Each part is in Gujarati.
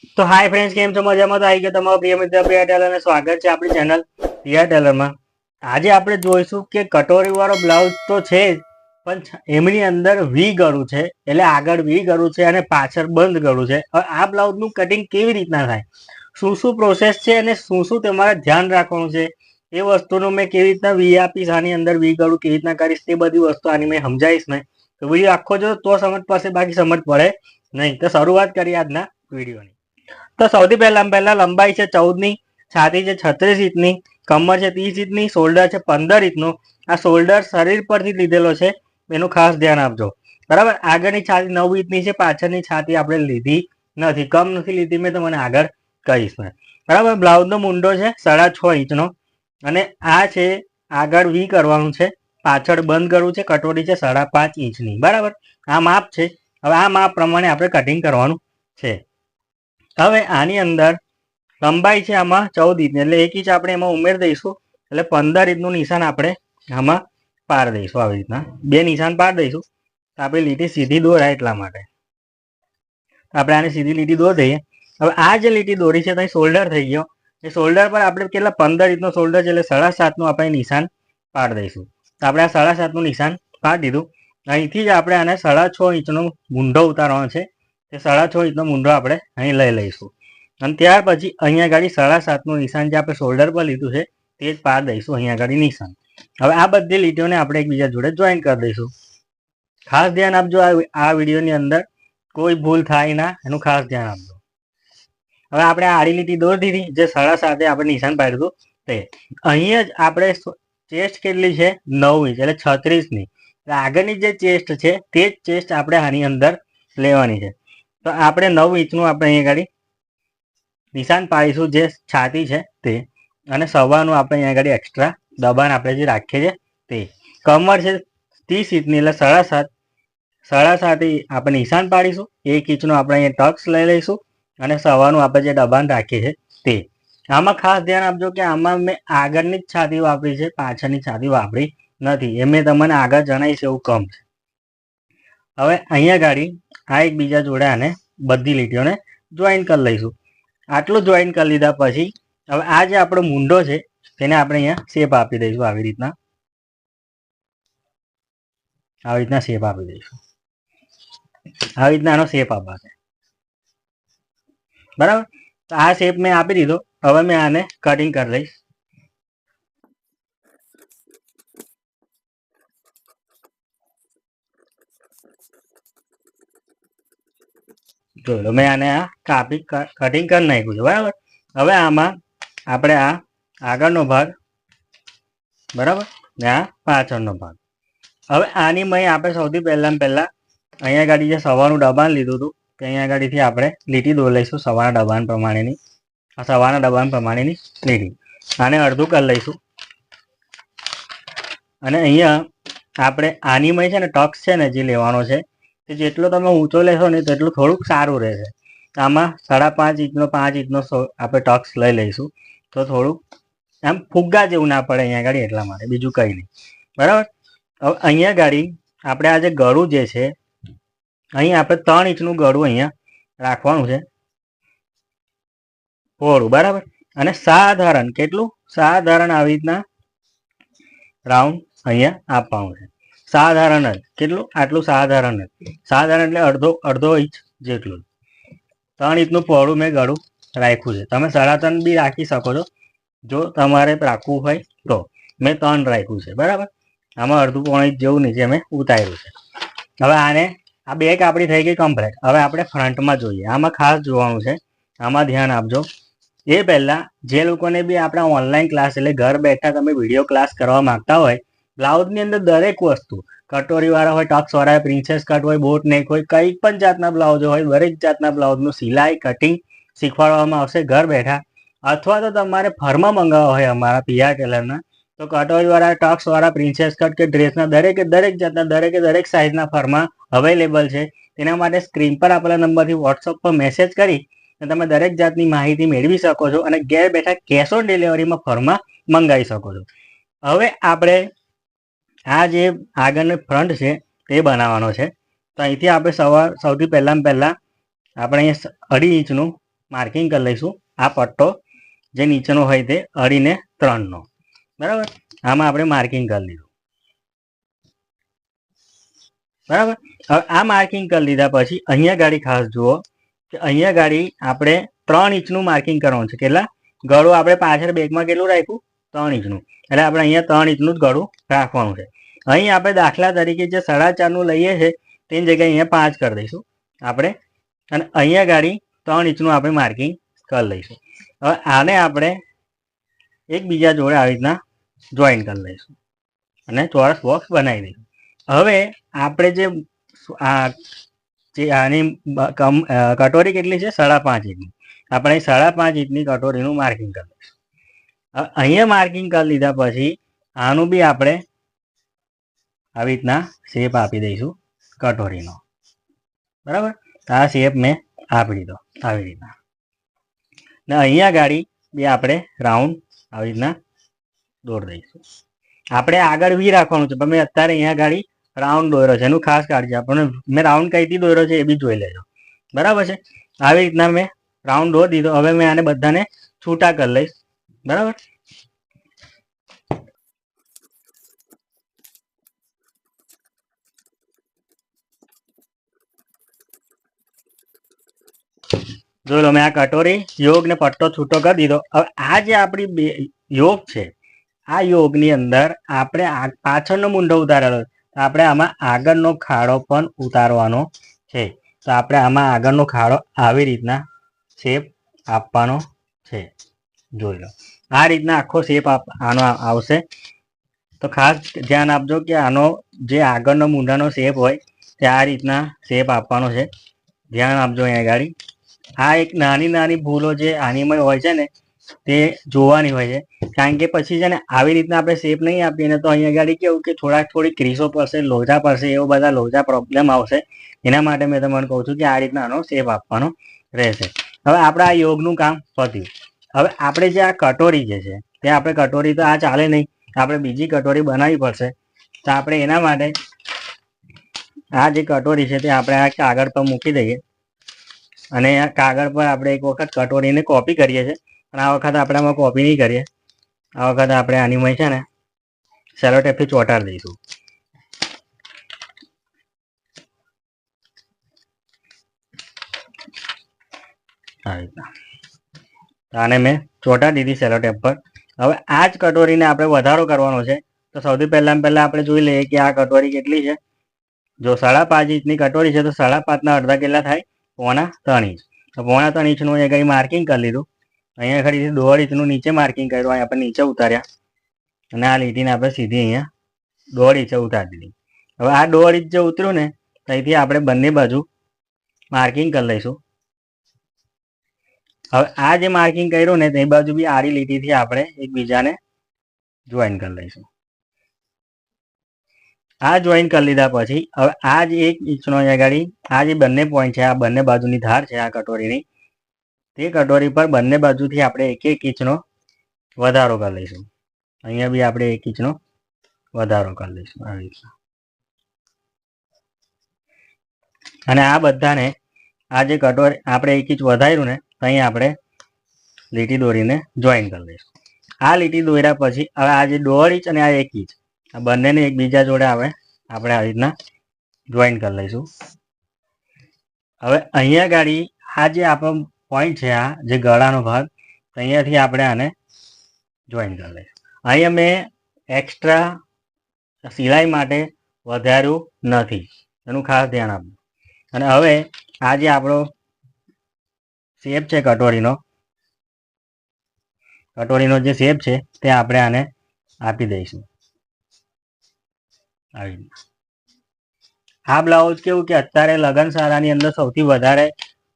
તો હાય ફ્રેન્ડ્સ, કેમ છો? મજામાં? તો આવી ગયો તમારો પ્રિય મિત્ર પ્રિયા ટેલર અને સ્વાગત છે આપણી ચેનલ પ્રિયા ટેલરમાં. આજે આપણે જોઈશું કે કટોરી વાળો બ્લાઉઝ તો છે જ, પણ એમની અંદર વી ગળું છે, એટલે આગળ વી ગળું છે અને પાછળ બંધ ગળું છે. હવે આ બ્લાઉઝનું કટિંગ કેવી રીતના થાય, શું શું પ્રોસેસ છે અને શું શું તમારે ધ્યાન રાખવાનું છે, એ વસ્તુનું મેં કેવી રીતના વી આપીશ, આની અંદર વી ગળું કેવી રીતના કરીશ, તે બધી વસ્તુ આની મેં સમજાવીશ. નહીં તો વિડીયો આખો જો તો સમજ પડશે, બાકી સમજ પડે નહીં. તો શરૂઆત કરીએ આજના વિડીયોની. તો સૌથી પહેલા લંબાઈ છે 14ની, છાતી છે 36 ઇંચની, કમર છે 30 ઇંચની, શોલ્ડર છે 15 ઇંચનું. આ શોલ્ડર શરીર પરથી લીધેલો છે, એનું ખાસ ધ્યાન આપજો. બરાબર. આગળની છાતી 9 ઇંચની છે, પાછળની છાતી આપણે લીધી નથી, કમ નથી લીધી, મેં તમને આગળ કહીશ. બરાબર. બ્લાઉઝનો મૂંડો છે 6.5 ઇંચનો અને આ છે આગળ વી કરવાનું છે, પાછળ બંધ કરવું છે. કટોરી છે 5.5 ઇંચની. બરાબર. આ માપ છે. હવે આ માપ પ્રમાણે આપણે કટિંગ કરવાનું છે. હવે આની અંદર લંબાઈ છે આમાં 14 ઇંચ, એટલે 1 ઇંચ આપણે એમાં ઉમેર દઈશું, એટલે 15 ઇંચનું નિશાન આપણે આમાં પાર દઈશું. આવી રીતના બે નિશાન પાર દઈશું, તો આપણી લીટી સીધી દોરાય એટલા માટે આપણે આને સીધી લીટી દોરી દઈએ. હવે આ જે લીટી દોરી છે તો શોલ્ડર થઈ ગયો, એ શોલ્ડર પર આપણે કેટલા 15 ઇંચનો શોલ્ડર છે, એટલે 7.5નું આપણે નિશાન પાડ દઈશું. તો આપણે આ 7.5નું નિશાન પાડી દીધું. અહીંથી જ આપણે આને 6.5 ઇંચનો મૂંઢો ઉતારવાનો છે, તે 6.5 ઇંચનો મૂંઢો આપણે અહીં લઈ લઈશું અને ત્યાર પછી અહીંયા આગળ 7.5નું નિશાન જે આપણે શોલ્ડર પર લીધું છે તે જ પાર દઈશું અહીંયા આગળ નિશાન. હવે આ બધી લીટીઓને આપણે એકબીજા જોડે જોઈન કરી દઈશું. ખાસ ધ્યાન આપજો, આ વિડીયોની અંદર કોઈ ભૂલ થાય ના, એનું ખાસ ધ્યાન આપજો. હવે આપણે આડી લીટી દોરી દીધી, જે 7.5 આપણે નિશાન પાડ્યું તે અહીંયા જ આપણે ચેસ્ટ કેટલી છે 9 ઇંચ, એટલે 36ની. આગળની જે ચેસ્ટ છે તે જ ચેસ્ટ આપણે આની અંદર લેવાની છે. તો આપણે 9 ઇંચનું આપણે અહીંયા આગળ નિશાન પાડીશું, જે છાતી છે તે, અને સવાનું આપણે અહીંયા આગળ એક્સ્ટ્રા દબાણ આપણે જે રાખીએ છીએ તે. કમર છે 30 ઇંચની, એટલે 7.5 આપણે નિશાન પાડીશું. 1 ઇંચનું આપણે અહીંયા ટક્સ લઈ લઈશું અને સવાનું આપણે જે દબાણ રાખીએ છીએ તે. આમાં ખાસ ધ્યાન આપજો કે આમાં મેં આગળની જ છાતી વાપરી છે, પાછળની છાતી વાપરી નથી. એ મેં તમને આગળ જણાવીશ એવું કમ છે. હવે અહીંયા ગાડી આ એકબીજા જોડે આને બધી લીટીઓને જોઈન કરી લઈશું. આટલું જોઈન કરી લીધા પછી હવે આ જે આપણો મૂંઢો છે તેને આપણે અહીંયા શેપ આપી દઈશું. આવી રીતના શેપ આપી દઈશું. આવી રીતના આનો શેપ આપશે. બરાબર. તો આ શેપ મેં આપી દીધો. હવે મેં આને કટિંગ કરી લઈશ. જોઈ લો, મેં આને આ કટિંગ કરી નાખ્યું છે. બરાબર. હવે આમાં આપણે આ આગળનો ભાગ, બરાબર, ને આ પાછળનો ભાગ. હવે આની મય આપણે સૌથી પહેલા અહીંયા ગાડી જે સવાનું દબાણ લીધું હતું તે અહીંયા ગાડીથી આપણે લીટી દોરી લઈશું, સવાના દબાણ પ્રમાણેની. આ સવાના દબાણ પ્રમાણેની લીટી આને અડધું કરી લઈશું. અને અહીંયા આપણે આની મય છે ને ટક્સ છે ને જે લેવાનો છે, તે જેટલો તમે ઊંચો લેશો ને તેટલું થોડુંક સારું રહેશે. આમાં 5.5 ઇંચનો 5 ઇંચનો આપણે ટક્સ લઈ લઈશું, તો થોડુંક આમ ફુગ્ગા જેવું ના પડે અહીંયા ગાડી, એટલા માટે, બીજું કંઈ નહીં. બરાબર. હવે અહીંયા ગાડી આપણે આ જે ગળું જે છે, અહીં આપણે 3 ઇંચનું ગળું અહીંયા રાખવાનું છે, પહોળું. બરાબર. અને સાધારણ કેટલું, સાધારણ આવી રીતના રાઉન્ડ અહીંયા આપવાનું છે. સાધારણ જ કેટલું, આટલું સાધારણ જ. સાધારણ એટલે અડધો ઇંચ જેટલું. 3 ઇંચનું પહોળું મેં ગળું રાખ્યું છે. તમે 3.5 બી રાખી શકો છો જો તમારે રાખવું હોય તો. મેં 3 રાખ્યું છે. બરાબર. આમાં અડધું પોણ ઇંચ જેવું નીચે મેં ઉતાર્યું છે. હવે આને આ બેક આપણી થઈ ગઈ કમ્પ્લીટ. હવે આપણે ફ્રન્ટમાં જોઈએ. આમાં ખાસ જોવાનું છે, આમાં ધ્યાન આપજો. એ પહેલાં જે લોકોને બી આપણા ઓનલાઈન ક્લાસ, એટલે ઘર બેઠા તમે વિડીયો ક્લાસ કરવા માગતા હોય, બ્લાઉઝની અંદર દરેક વસ્તુ, કટોરીવાળા હોય, ટક્સવાળા હોય, પ્રિન્સેસ કટ હોય, બોટ નેક હોય, કંઈ પણ જાતના બ્લાઉઝો હોય, દરેક જાતના બ્લાઉઝનું સિલાઈ કટિંગ શીખવાડવામાં આવશે ઘર બેઠા. અથવા તો તમારે ફરમાં મંગાવવા હોય અમારા પીઆર ટેલરના, તો કટોરીવાળા, ટક્સવાળા, પ્રિન્સેસ કટ કે ડ્રેસના દરેક જાતના દરેક સાઇઝના ફરમાં અવેલેબલ છે. તેના માટે સ્ક્રીન પર આપેલા નંબરથી વોટ્સઅપ પર મેસેજ કરી અને તમે દરેક જાતની માહિતી મેળવી શકો છો અને ઘેર બેઠા કેશ ઓન ડિલિવરીમાં ફરમાં મંગાવી શકો છો. હવે આપણે આ જે આગળનો ફ્રન્ટ છે તે બનાવવાનો છે. તો અહીંથી આપણે સૌથી પહેલાં આપણે અહીંયા 2.5 ઇંચનું માર્કિંગ કરી લઈશું આ પટ્ટો જે નીચેનો હોય તે 2.5 ને 3નો, બરાબર. આમાં આપણે માર્કિંગ કરી લીધું, બરાબર. હવે આ માર્કિંગ કરી લીધા પછી અહીંયા ગાડી ખાસ જુઓ કે અહીંયા ગાડી આપણે 3 ઇંચનું માર્કિંગ કરવાનું છે. કેટલા ગળું આપણે પાછળ બેગમાં કેટલું રાખ્યું? 3 ઇંચનું. એટલે આપણે અહીંયા 3 ઇંચનું જ ગળું રાખવાનું છે. અહીં આપણે દાખલા તરીકે જે 4.5નું લઈએ છીએ તેની જગ્યાએ અહીંયા 5 કરી દઈશું આપણે, અને અહીંયા ગાડી 3 ઇંચનું આપણે માર્કિંગ કરી લઈશું. હવે આને આપણે એકબીજા જોડે આવી રીતના જોઈન કરી લઈશું અને ચોરસ બોક્સ બનાવી દઈશું. હવે આપણે જે આની કટોરી કેટલી છે? 5.5 ઇંચની. આપણે 5.5 ઇંચની કટોરીનું માર્કિંગ કરી લઈશું. હવે અહીંયા માર્કિંગ કરી લીધા પછી આનું બી આપણે આવી રીતના શેપ આપી દઈશું કટોરીનો, બરાબર. આ શેપ મેં આપી દીધો આવી રીતના, ને અહીંયા ગાડી બી આપણે રાઉન્ડ આવી રીતના દોરી દઈશું. આપણે આગળ વી રાખવાનું છે, પણ મેં અત્યારે અહીંયા ગાડી રાઉન્ડ દોર્યો છે, એનું ખાસ કાળજી આપણને. મેં રાઉન્ડ કઈથી દોર્યો છે એ બી જોઈ લેજો, બરાબર છે. આવી રીતના મેં રાઉન્ડ દોરી દીધો. હવે મેં આને બધાને છૂટા કરી લઈશ, બરાબર. જોઈ લો, મેં આ કટોરી યોગ ને પટ્ટો છૂટો કરી દીધો. હવે આ જે આપણી યોગ છે, આ યોગની અંદર આપણે પાછળનો મૂંઢો ઉતારેલો છે, આપણે આમાં આગળનો ખાડો પણ ઉતારવાનો છે. તો આપણે આમાં આગળનો ખાડો આવી રીતના શેપ આપવાનો છે. જોઈ લો, આ રીતના આખો શેપ આનો આવશે. તો ખાસ ધ્યાન આપજો કે આનો જે આગળનો મૂંઢાનો શેપ હોય તે આ રીતના શેપ આપવાનો છે. ધ્યાન આપજો અહીંયા ગાડી. આ એક નાની નાની ભૂલો જે આનીમાં હોય છે ને તે જોવાની હોય છે, કારણ કે પછી છે ને આવી રીતના આપણે શેપ નહીં આપીએ ને તો અહીંયા ગાડી કેવું કે થોડી ક્રીસો પડશે, લોચા પડશે, એવો બધા લોચા પ્રોબ્લેમ આવશે. એના માટે મેં તમને કહું છું કે આ રીતના આનો શેપ આપવાનો રહેશે. હવે આપણે આ યોગનું કામ પત્યું. હવે આપણે જે આ કટોરી જે છે તે આપણે કટોરી તો આ ચાલે નહીં, આપણે બીજી કટોરી બનાવવી પડશે. તો આપણે એના માટે આ જે કટોરી છે તે આપણે આ કાગળ પર મૂકી દઈએ, અને આ કાગળ પર આપણે એક વખત કટોરીને કોપી કરીએ છીએ, પણ આ વખત આપણે આમાં કોપી નહીં કરીએ. આ વખત આપણે આનીમાં છે ને સેલો ટેપથી ચોંટાડી દઈશું. આવી રીતના આને મેં ચોંટાડી દીધી સેલો ટેપ પર. હવે આ જ કટોરીને આપણે વધારો કરવાનો છે. તો સૌથી પહેલાં આપણે જોઈ લઈએ કે આ કટોરી કેટલી છે. જો 5.5 ઇંચની કટોરી છે તો 5.5ના અડધા કેટલા થાય? 3.25 ઇંચ. તો 3.25 ઇંચનું અહીંયા કંઈ માર્કિંગ કરી લીધું. અહીંયા ખરી 1.5 ઇંચનું નીચે માર્કિંગ કર્યું, અહીંયા આપણે નીચે ઉતાર્યા, અને આ લીટીને આપણે સીધી અહીંયા 1.5 ઇંચે ઉતારી દીધી. હવે આ 1.5 ઇંચ જે ઉતર્યું ને ત્યાંથી આપણે બંને બાજુ માર્કિંગ કરી લઈશું. હવે આ જે માર્કિંગ કર્યું ને તે બાજુ બી આડી લીટીથી આપણે એકબીજાને જોઈન કરી લઈશું. આ જોઈન કરી લીધા પછી હવે આ જે 1 ઇંચનો આગળ આ જે બંને પોઈન્ટ છે, આ બંને બાજુની ધાર છે આ કટોરીની, તે કટોરી પર બંને બાજુથી આપણે 1 ઇંચનો વધારો કરી લઈશું. અહીંયા બી આપણે 1 ઇંચનો વધારો કરી લઈશું આવી રીતના. અને આ બધાને આ જે કટોરી આપણે 1 ઇંચ વધાર્યું ને અહીંયા આપણે લીટી દોરીને જોઈન કરી લઈશું. આ લીટી દોર્યા પછી હવે આ જે 1.5 ઇંચ અને આ 1 ઇંચ આ બંનેને એકબીજા જોડે આપણે આવી રીતના જોઈન કરી લઈશું. હવે અહીંયા ગાડી આ જે આપણો પોઈન્ટ છે, આ જે ગળાનો ભાગ, અહીંયાથી આપણે આને જોઈન કરી લઈશું. અહીંયા મેં એક્સ્ટ્રા સિલાઈ માટે વધાર્યું નથી, એનું ખાસ ધ્યાન આપવું. અને હવે આ જે આપણો શેપ છે કટોરીનો જે શેપ છે તે આપણે આને આપી દઈશું આવી રીતના. આ બ્લાઉઝ કેવું કે અત્યારે લગ્ન સારાની અંદર સૌથી વધારે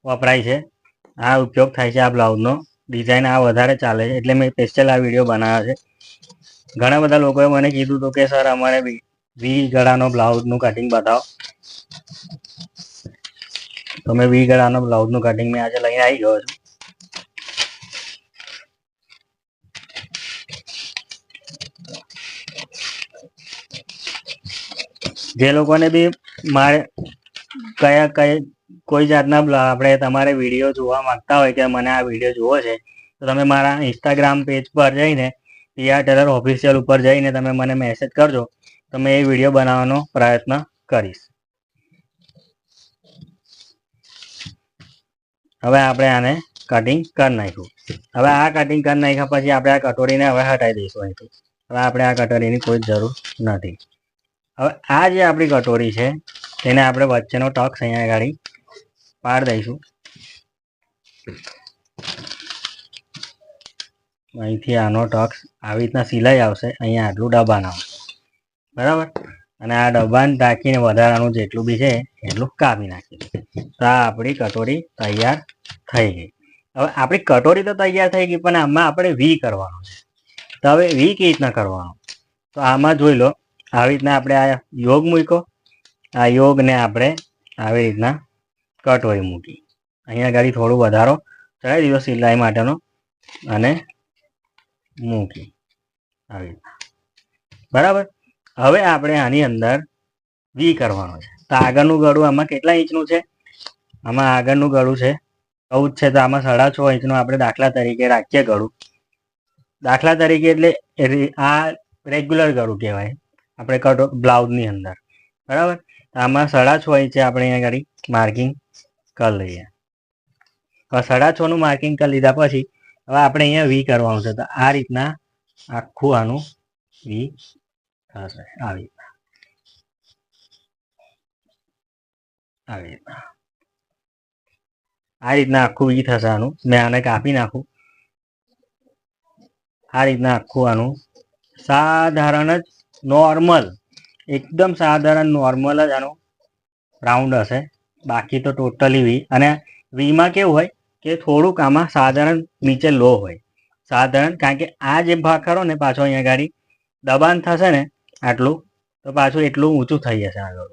વપરાય છે, આ ઉપયોગ થાય છે આ બ્લાઉઝનો. ડિઝાઇન આ વધારે ચાલે છે એટલે મેં સ્પેશિયલ આ વિડીયો બનાવ્યો છે. ઘણા બધા લોકોએ મને કીધું હતું કે સર અમારે વી ગળાનો બ્લાઉઝનું કટિંગ બતાવો, તો મેં વી ગળાનો બ્લાઉઝનું કટિંગ મેં આજે લઈને આવી ગયો છું. જે લોકોને બી મારે કયા કોઈ જાતના આપણે તમારે વિડીયો જોવા માંગતા હોય કે મને આ વિડીયો જોવો છે, તો તમે મારા ઇન્સ્ટાગ્રામ પેજ પર જઈને PR ટેલર ઓફિશિયલ ઉપર જઈને તમે મને મેસેજ કરજો, તો મેં એ વિડીયો બનાવવાનો પ્રયત્ન કરીશ. હવે આપણે આને કટિંગ કરી નાખ્યું. હવે આ કટિંગ કરી નાખ્યા પછી આપણે આ કટોરીને હવે હટાવી દઈશું અહીંથી. હવે આપણે આ કટોરીની કોઈ જરૂર નથી. હવે આ જે આપણી કટોરી છે તેને આપણે વચ્ચેનો ટક્સ અહીંયા આગળ પાડી દઈશું. અહીંથી આનો ટક્સ આવી રીતના સિલાઈ આવશે, અહીંયા આટલું દબાણ આવશે, બરાબર. અને આ દબાણ ઢાંકીને વધારાનું જેટલું બી છે એટલું કાપી નાખીશું. તો આ આપણી કટોરી તૈયાર થઈ ગઈ. હવે આપણી કટોરી તો તૈયાર થઈ ગઈ, પણ આમાં આપણે વી કરવાનો છે. તો હવે વી કેવી રીતના કરવાનો? તો આમાં જોઈ લો, આવી રીતના આપણે આ યોગ મૂક્યો, આ યોગને આપણે આવી રીતના કટોરી મૂકી, અહીંયા આગળ થોડું વધારો ચડાવી દીધો સિલાઈ માટેનો અને મૂકી આવી રીતના, બરાબર. હવે આપણે આની અંદર વી કરવાનો છે. તો આગળનું ગળું આમાં કેટલા ઇંચનું છે? આમાં આગળનું ગળું છે 14 છે, તો આમાં 6.5 ઇંચનું આપણે દાખલા તરીકે રાખીએ ગળું. દાખલા તરીકે એટલે આ રેગ્યુલર ગળું કહેવાય આપણે બ્લાઉઝની અંદર, બરાબર. આમાં 6.5 ઇંચે આપણે અહીંયા આગળ માર્કિંગ કરી લઈએ. હવે 6.5 નું માર્કિંગ કરી લીધા પછી હવે આપણે અહીંયા વી કરવાનું છે. તો આ રીતના આખું આનું વી થશે, આવી રીતના, આવી રીતના, આ રીતના આખું વી થશે આનું. મેં આને કાપી નાખું. આ રીતના આખું આનું સાધારણ જ નોર્મલ, એકદમ સાધારણ નોર્મલ જ આનું રાઉન્ડ હશે. બાકી તો ટોટલી વી. અને વીમાં કેવું હોય કે થોડુંક આમાં સાધારણ નીચે લો હોય, સાધારણ, કારણ કે આ જે ભાગ ખરો ને પાછો અહીંયા ગાડી દબાણ થશે ને આટલું, તો પાછું એટલું ઊંચું થઈ જશે આગળ,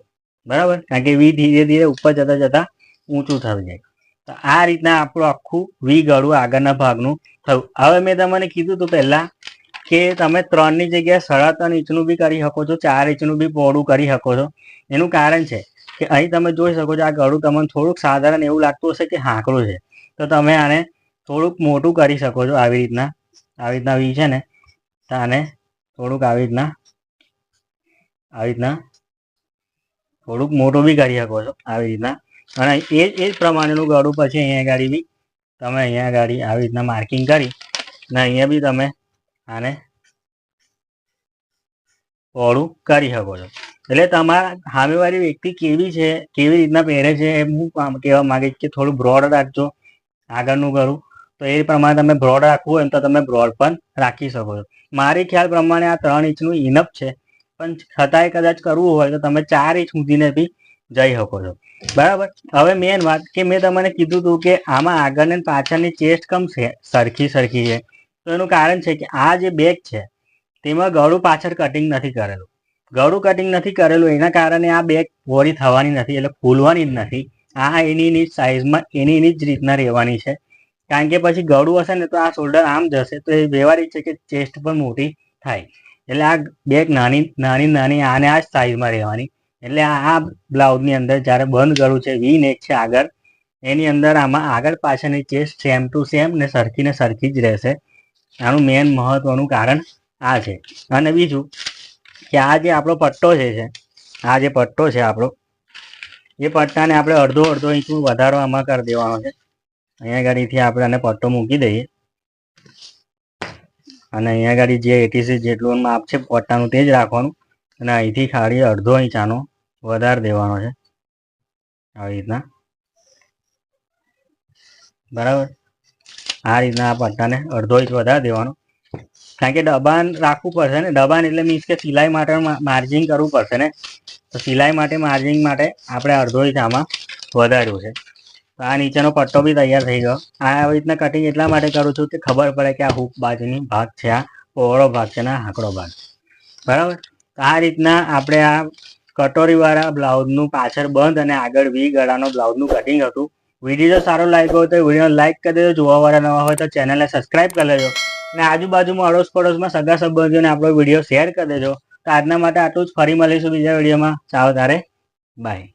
બરાબર. કારણ કે વી ધીરે ધીરે ઉપર જતા જતા ઊંચું થઈ જાય. તો આ રીતના આપણું આખું વી ગળું આગળના ભાગનું થયું. હવે મેં તમને કીધું હતું પહેલાં કે તમે 3 ની જગ્યાએ 3.5 ઇંચનું બી કરી શકો છો, 4 ઇંચનું બી પહોળું કરી શકો છો. એનું કારણ છે કે અહીં તમે જોઈ શકો છો આ ગળું તમને થોડુંક સાધારણ એવું લાગતું હશે કે હાંકડું છે, તો તમે આને થોડુંક મોટું કરી શકો છો. આવી રીતના વી છે ને, તો આને થોડુંક આવી રીતના થોડુંક મોટું બી કરી શકો છો આવી રીતના. અને એ જ પ્રમાણેનું ગળું પછી અહીંયા ગાડી બી તમે અહીંયા ગાડી આવી રીતના માર્કિંગ કરી ને અહીંયા બી તમે આને પહોળું કરી શકો છો. એટલે તમારા સામેવાળી વ્યક્તિ કેવી છે, કેવી રીતના પહેરે છે, એ હું કહેવા માંગીશ કે થોડું બ્રોડ રાખજો આગળનું ગળું. તો એ પ્રમાણે તમે બ્રોડ રાખવું હોય તો તમે બ્રોડ પણ રાખી શકો છો. મારી ખ્યાલ પ્રમાણે આ 3 ઇંચનું ઇનફ છે, પણ છતાંય કદાચ કરવું હોય તો તમે 4 ઇંચ સુધીને બી જઈ શકો છો, બરાબર. હવે મેન વાત કે મેં તમને કીધું હતું કે આમાં આગળ ને પાછળની ચેસ્ટ કમ છે સરખી છે. તો એનું કારણ છે કે આ જે બેક છે તેમાં ગળું પાછળ કટિંગ નથી કરેલું. ગળું કટિંગ નથી કરેલું એના કારણે આ બેક પહોળી થવાની નથી, એટલે ફૂલવાની જ નથી. આ એની સાઈઝમાં એની જ રીતના રહેવાની છે. કારણ કે પછી ગળું હશે ને તો આ શોલ્ડર આમ જશે, તો એ વ્યવહારિક છે કે ચેસ્ટ પણ મોટી થાય. એટલે આ બેક નાની આને આ જ સાઈઝમાં રહેવાની. એટલે આ બ્લાઉઝની અંદર જ્યારે બંધ ગળું છે, વી નેક છે આગળ, એની અંદર આમાં આગળ પાછળની ચેસ્ટ સેમ ટુ સેમ ને સરખી જ રહેશે. આનું મેન મહત્વનું કારણ આ છે. અને બીજું કે આ જે આપણો પટ્ટો છે, આ જે પટ્ટો છે આપણો, એ પટ્ટાને આપણે અડધો ઇંચનું વધારો આમાં કરી દેવાનો છે. અહીંયા ગાડીથી આપણે આને પટ્ટો મૂકી દઈએ અને અહીંયા ગાડી જે 86 જેટલું માપ છે પટ્ટાનું તે જ રાખવાનું. અને અહીંથી ખાલી અડધો ઇંચ આનો વધારી દેવાનો છે આવી રીતના, બરાબર. આ રીતના આ પટ્ટાને અડધો ઇંચ વધારી દેવાનો. કારણ કે દબાણ રાખવું પડશે ને. દબાણ એટલે મીન્સ કે સિલાઈ માટે માર્જિંગ કરવું પડશે ને. તો સિલાઈ માટે માર્જિંગ માટે આપણે અડધો ઇંચ આમાં વધાર્યું છે. તો આ નીચેનો પટ્ટો બી તૈયાર થઈ ગયો. આ આવી રીતના કટિંગ એટલા માટે કરું છું કે ખબર પડે કે આ હૂક બાજુની ભાગ છે, આ પહોળો ભાગ છે ને આ હાંકડો ભાગ, બરાબર. તો આ રીતના આપણે આ કટોરીવાળા બ્લાઉઝનું પાછળ બંધ અને આગળ વી ગળાનો બ્લાઉઝનું કટિંગ હતું. વિડીયો સારો લાગ્યો હોય તો વિડીયોને લાઇક કરી દેજો. જોવાવાળા નવા હોય તો ચેનલને સબસ્ક્રાઈબ કરી લેજો અને આજુબાજુમાં અડોશ પડોશમાં સગા સંબંધીઓને આપણો વિડીયો શેર કરી દેજો. તો આજના માટે આટલું જ. ફરી મળીશું બીજા વિડીયોમાં. ચાલો તારે, બાય.